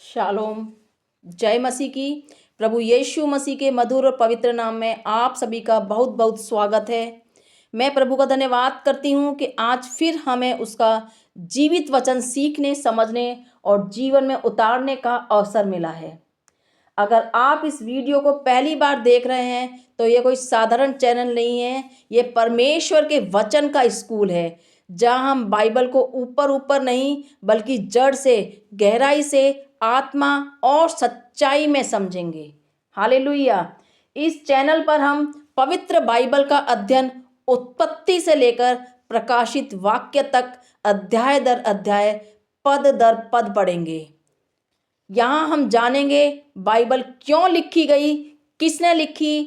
Shalom. जय मसीह की। प्रभु यीशु मसीह के मधुर और पवित्र नाम में आप सभी का बहुत बहुत स्वागत है। मैं प्रभु का धन्यवाद करती हूँ कि आज फिर हमें उसका जीवित वचन सीखने, समझने और जीवन में उतारने का अवसर मिला है। अगर आप इस वीडियो को पहली बार देख रहे हैं तो ये कोई साधारण चैनल नहीं है, ये परमेश्वर के वचन का स्कूल है, जहां हम बाइबल को ऊपर ऊपर नहीं बल्कि जड़ से, गहराई से, आत्मा और सच्चाई में समझेंगे। हालेलुया। इस चैनल पर हम पवित्र बाइबल का अध्ययन उत्पत्ति से लेकर प्रकाशित वाक्य तक अध्याय दर अध्याय, पद दर पद पढ़ेंगे। यहाँ हम जानेंगे बाइबल क्यों लिखी गई, किसने लिखी,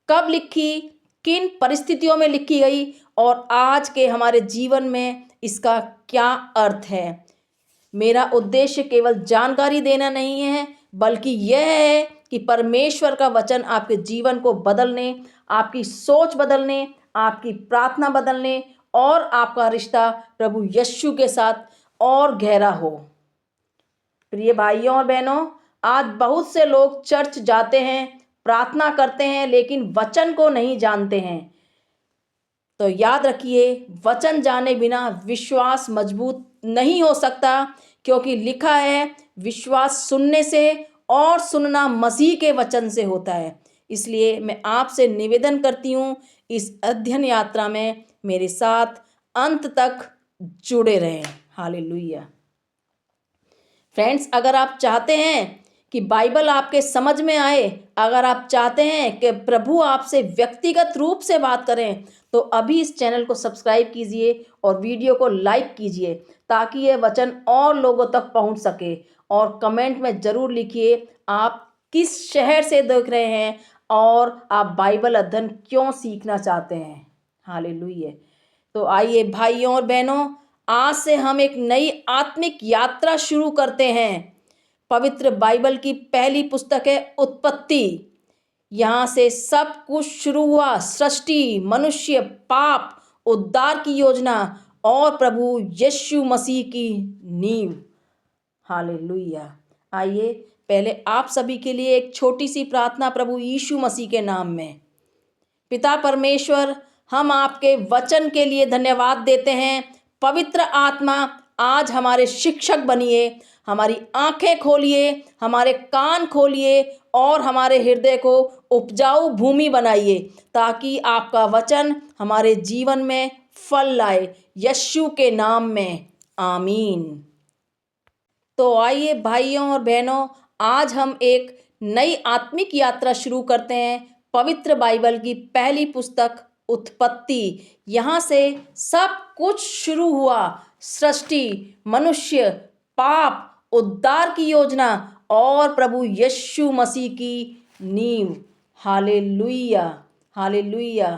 कब लिखी, किन परिस्थितियों में लिखी गई और आज के हमारे जीवन में इसका क्या अर्थ है। मेरा उद्देश्य केवल जानकारी देना नहीं है, बल्कि यह है कि परमेश्वर का वचन आपके जीवन को बदलने, आपकी सोच बदलने, आपकी प्रार्थना बदलने और आपका रिश्ता प्रभु यीशु के साथ और गहरा हो। प्रिय भाइयों और बहनों, आज बहुत से लोग चर्च जाते हैं, प्रार्थना करते हैं, लेकिन वचन को नहीं जानते हैं। तो याद रखिए, वचन जाने बिना विश्वास मजबूत नहीं हो सकता, क्योंकि लिखा है विश्वास सुनने से और सुनना मसीह के वचन से होता है। इसलिए मैं आपसे निवेदन करती हूँ, इस अध्ययन यात्रा में मेरे साथ अंत तक जुड़े रहें। हालेलुया। फ्रेंड्स, अगर आप चाहते हैं कि बाइबल आपके समझ में आए, अगर आप चाहते हैं कि प्रभु आपसे व्यक्तिगत रूप से बात करें, तो अभी इस चैनल को सब्सक्राइब कीजिए और वीडियो को लाइक कीजिए, ताकि यह वचन और लोगों तक पहुंच सके। और कमेंट में ज़रूर लिखिए आप किस शहर से देख रहे हैं और आप बाइबल अध्ययन क्यों सीखना चाहते हैं। हालेलुया। तो आइए भाइयों और बहनों, आज से हम एक नई आत्मिक यात्रा शुरू करते हैं। पवित्र बाइबल की पहली पुस्तक है उत्पत्ति। यहाँ से सब कुछ शुरू हुआ। सृष्टि, मनुष्य, पाप, उद्धार की योजना और प्रभु यीशु मसीह की नींव। हालेलुया। आइए पहले आप सभी के लिए एक छोटी सी प्रार्थना प्रभु यीशु मसीह के नाम में। पिता परमेश्वर, हम आपके वचन के लिए धन्यवाद देते हैं। पवित्र आत्मा आज हमारे शिक्षक बनिए, हमारी आंखें खोलिए, हमारे कान खोलिए और हमारे हृदय को उपजाऊ भूमि बनाइए, ताकि आपका वचन हमारे जीवन में फल लाए। यीशु के नाम में आमीन। तो आइए भाइयों और बहनों, आज हम एक नई आत्मिक यात्रा शुरू करते हैं। पवित्र बाइबल की पहली पुस्तक उत्पत्ति। यहाँ से सब कुछ शुरू हुआ। सृष्टि, मनुष्य, पाप, उद्धार की योजना और प्रभु यीशु मसीह की नींव। हालेलुया। हालेलुया।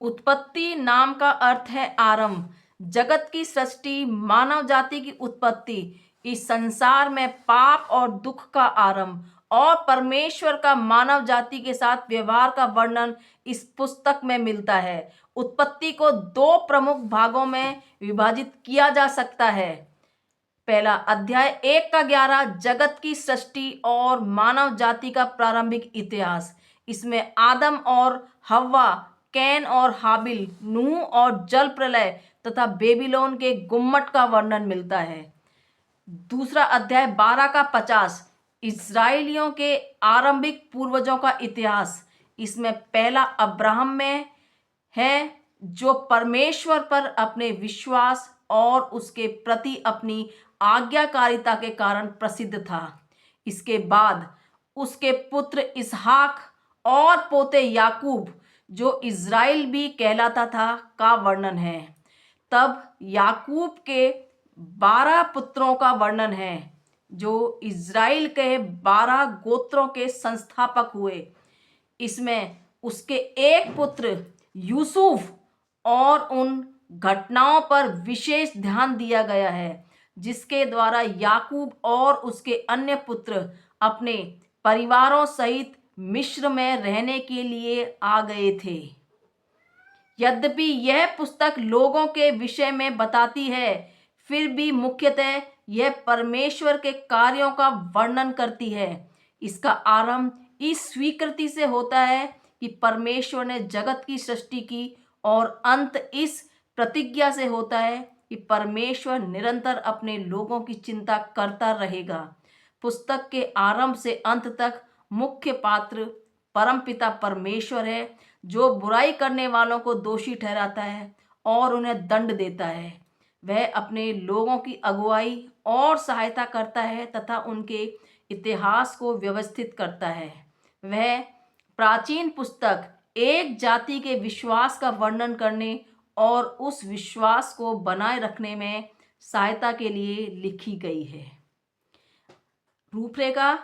उत्पत्ति नाम का अर्थ है आरंभ। जगत की सृष्टि, मानव जाति की उत्पत्ति, इस संसार में पाप और दुख का आरंभ और परमेश्वर का मानव जाति के साथ व्यवहार का वर्णन इस पुस्तक में मिलता है। उत्पत्ति को दो प्रमुख भागों में विभाजित किया जा सकता है। पहला अध्याय 1 का 11, जगत की सृष्टि और मानव जाति का प्रारंभिक इतिहास। इसमें आदम और हव्वा, कैन और हाबिल, नूह और जल प्रलय तथा बेबीलोन के गुम्मट का वर्णन मिलता है। दूसरा अध्याय 12 का 50, इस्राएलियों के आरंभिक पूर्वजों का इतिहास। इसमें पहला अब्राहम में है, जो परमेश्वर पर अपने विश्वास और उसके प्रति अपनी आज्ञाकारिता के कारण प्रसिद्ध था। इसके बाद उसके पुत्र इसहाक और पोते याकूब, जो इज़राइल भी कहलाता था, का वर्णन है। तब याकूब के 12 पुत्रों का वर्णन है, जो इज़राइल के 12 गोत्रों के संस्थापक हुए। इसमें उसके एक पुत्र यूसुफ और उन घटनाओं पर विशेष ध्यान दिया गया है, जिसके द्वारा याकूब और उसके अन्य पुत्र अपने परिवारों सहित मिस्र में रहने के लिए आ गए थे। यद्यपि यह पुस्तक लोगों के विषय में बताती है, फिर भी मुख्यतः यह परमेश्वर के कार्यों का वर्णन करती है। इसका आरंभ इस स्वीकृति से होता है कि परमेश्वर ने जगत की सृष्टि की और अंत इस प्रतिज्ञा से होता है कि परमेश्वर निरंतर अपने लोगों की चिंता करता रहेगा। पुस्तक के आरंभ से अंत तक मुख्य पात्र परमपिता परमेश्वर है, जो बुराई करने वालों को दोषी ठहराता है और उन्हें दंड देता है। वह अपने लोगों की अगुवाई और सहायता करता है तथा उनके इतिहास को व्यवस्थित करता है। वह प्राचीन पुस्तक एक जाति के विश्वास का वर्णन करने और उस विश्वास को बनाए रखने में सहायता के लिए लिखी गई है। रूपरेखा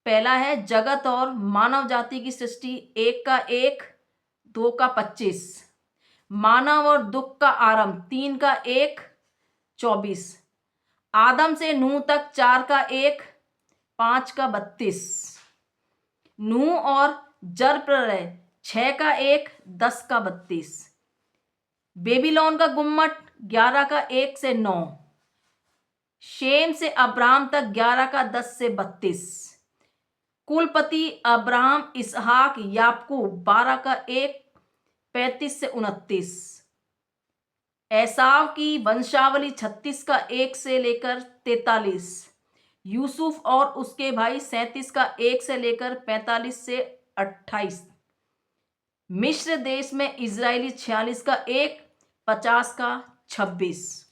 पहला है जगत और मानव जाति की सृष्टि 1:1, 2:25। मानव और दुख का आरंभ 3:1, 24। आदम से नूह तक 4:1, 5:32। नूह और जल प्रलय 6:1, 10:32। बेबीलोन का गुम्मट 11:1 से 9। शेम से अब्राहम तक 11:10 से 32। कुलपति अब्राहम इसहाक याकूब 12:1, 35 से 29। एसाव की वंशावली 36:1 से लेकर 43। यूसुफ और उसके भाई 37:1 से लेकर 45 से 28। मिस्र देश में इजरायली 46:1, 50:26।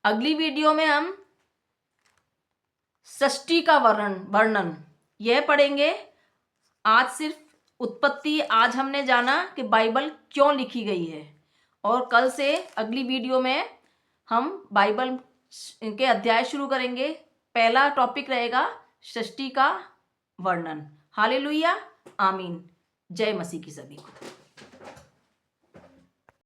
अगली वीडियो में हम सृष्टि का वर्णन यह पढ़ेंगे। आज सिर्फ उत्पत्ति, आज हमने जाना कि बाइबल क्यों लिखी गई है, और कल से अगली वीडियो में हम बाइबल के अध्याय शुरू करेंगे। पहला टॉपिक रहेगा सृष्टि का वर्णन। हालेलुया, आमीन। जय मसीह की सभी को।